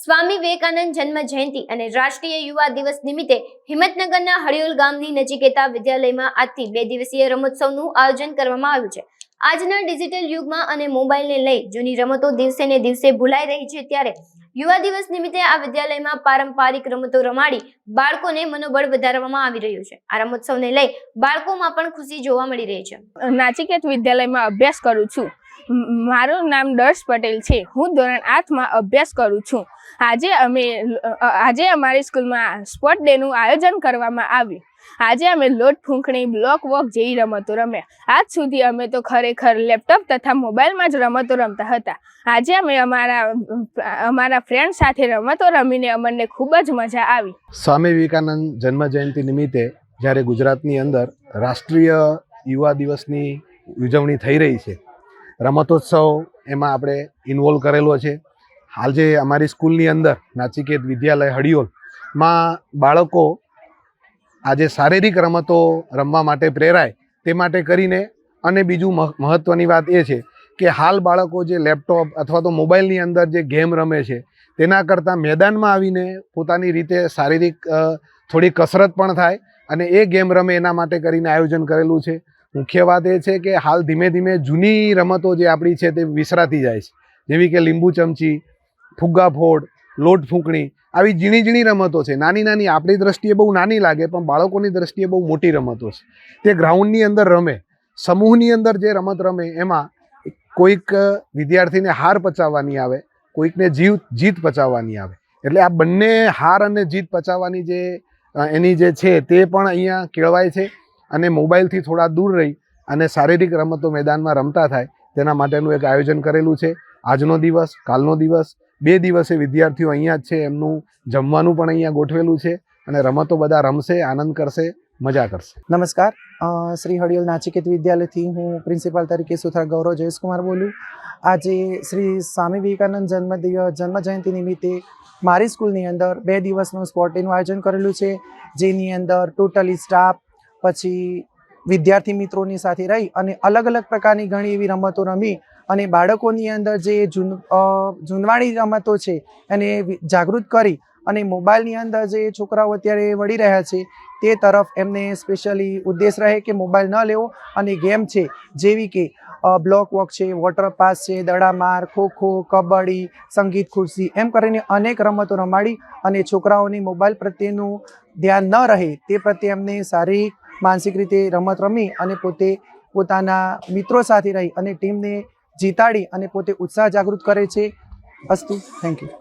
સ્વામી વિવેકાનંદ જન્મ જયંતિ અને રાષ્ટ્રીય યુવા દિવસ નિમિત્તે હિંમતનગરના હડિયોલ ગામની નજીકેતા વિદ્યાલયમાં આજથી 2 દિવસીય રમોત્સવનું આયોજન કરવામાં આવ્યું છે। આજના ડિજિટલ યુગમાં અને મોબાઈલને લઈ જૂની રમતો દિવસે ને દિવસે ભૂલાઈ રહી છે, ત્યારે યુવા દિવસ નિમિત્તે આ વિદ્યાલયમાં પારંપરિક રમતો રમાડી બાળકોને મનોબળ વધારવામાં આવી રહ્યું છે। આ રમોત્સવને લઈ બાળકોમાં પણ ખુશી જોવા મળી રહી છે। નાચિકેત વિદ્યાલયમાં અભ્યાસ કરું છું। મારું નામ દર્શ પટેલ છે। હું ધોરણ 8 માં અભ્યાસ કરું છું। આજે અમારી સ્કૂલમાં સ્પોર્ટ ડે નું આયોજન કરવામાં આવ્યું। આજે અમે લોટ ફૂંકણી, બ્લોક વોક જેવી રમતો રમ્યા। આજ સુધી અમે તો ખરેખર લેપટોપ તથા મોબાઈલમાં જ રમતો રમતા હતા। આજે અમે અમારા ફ્રેન્ડ સાથે રમતો રમીને અમને ખૂબ જ મજા આવી। સ્વામી વિવેકાનંદ જન્મ જયંતિ નિમિત્તે જ્યારે ગુજરાતની અંદર રાષ્ટ્રીય યુવા દિવસની ઉજવણી થઈ રહી છે, રમતોત્સવ એમાં આપણે ઇન્વોલ્વ કરેલો છે। હાલ જે અમારી સ્કૂલની અંદર નાચિકેત વિદ્યાલય હડિયોલમાં બાળકો આજે શારીરિક રમતો રમવા માટે પ્રેરાય તે માટે કરીને, અને બીજું મહત્ત્વની વાત એ છે કે હાલ બાળકો જે લેપટોપ અથવા તો મોબાઈલની અંદર જે ગેમ રમે છે, તેના કરતાં મેદાનમાં આવીને પોતાની રીતે શારીરિક થોડી કસરત પણ થાય અને એ ગેમ રમે એના માટે કરીને આયોજન કરેલું છે। મુખ્ય વાત એ છે કે હાલ ધીમે ધીમે જૂની રમતો જે આપણી છે તે વિસરાતી જાય છે, જેવી કે લીંબુ ચમચી, ફુગ્ગા ફોડ, લોટ ફૂંકણી, આવી ઝીણી ઝીણી રમતો છે। નાની નાની આપણી દ્રષ્ટિએ બહુ નાની લાગે, પણ બાળકોની દ્રષ્ટિએ બહુ મોટી રમતો છે। તે ગ્રાઉન્ડની અંદર રમે, સમૂહની અંદર જે રમત રમે એમાં કોઈક વિદ્યાર્થીને હાર પચાવવાની આવે, કોઈકને જીત પચાવવાની આવે, એટલે આ બંને હાર અને જીત પચાવવાની જે એની જે છે તે પણ અહીંયા કેળવાય છે। અને મોબાઈલથી થોડા દૂર રહી અને શારીરિક રમતો મેદાનમાં રમતા થાય તેના માટેનું એક આયોજન કરેલું છે। આજનો દિવસ, કાલનો દિવસ, 2 દિવસે વિદ્યાર્થીઓ અહીંયા જ છે, એમનું જમવાનું પણ અહીંયા ગોઠવેલું છે અને રમતો બધા રમશે, આનંદ કરશે, મજા કરશે। નમસ્કાર, શ્રી હડિયોલ નાચિકેત વિદ્યાલયથી હું પ્રિન્સિપાલ તરીકે સુથાર ગૌરવ જયેશકુમાર બોલું। આજે શ્રી સ્વામી વિવેકાનંદ જન્મ જયંતિ નિમિત્તે મારી સ્કૂલની અંદર 2 દિવસનું સ્પોર્ટ ડેનું આયોજન કરેલું છે, જેની અંદર ટોટલી સ્ટાફ પછી વિદ્યાર્થી મિત્રોની સાથે રહી અને અલગ અલગ પ્રકારની ઘણી એવી રમતો રમી અને બાળકોની અંદર જે જૂનવાણી રમતો છે એને જાગૃત કરી અને મોબાઈલની અંદર જે છોકરાઓ અત્યારે વળી રહ્યા છે તે તરફ એમને સ્પેશિયલી ઉદ્દેશ રહે કે મોબાઈલ ન લેવો અને ગેમ છે જેવી કે બ્લોક વોક છે, વોટર પાસ છે, દડામાર, ખોખો, કબડ્ડી, સંગીત ખુરશી, એમ કરીને અનેક રમતો રમાડી અને છોકરાઓની મોબાઈલ પ્રત્યેનું ધ્યાન ન રહે તે પ્રત્યે એમને શારીરિક માનસિક રીતે રમત રમી અને પોતે પોતાના મિત્રો સાથે રહી અને ટીમને જીતાડી અને પોતે ઉત્સાહ જાગૃત કરે છે। અસ્તુ, થેન્ક યુ।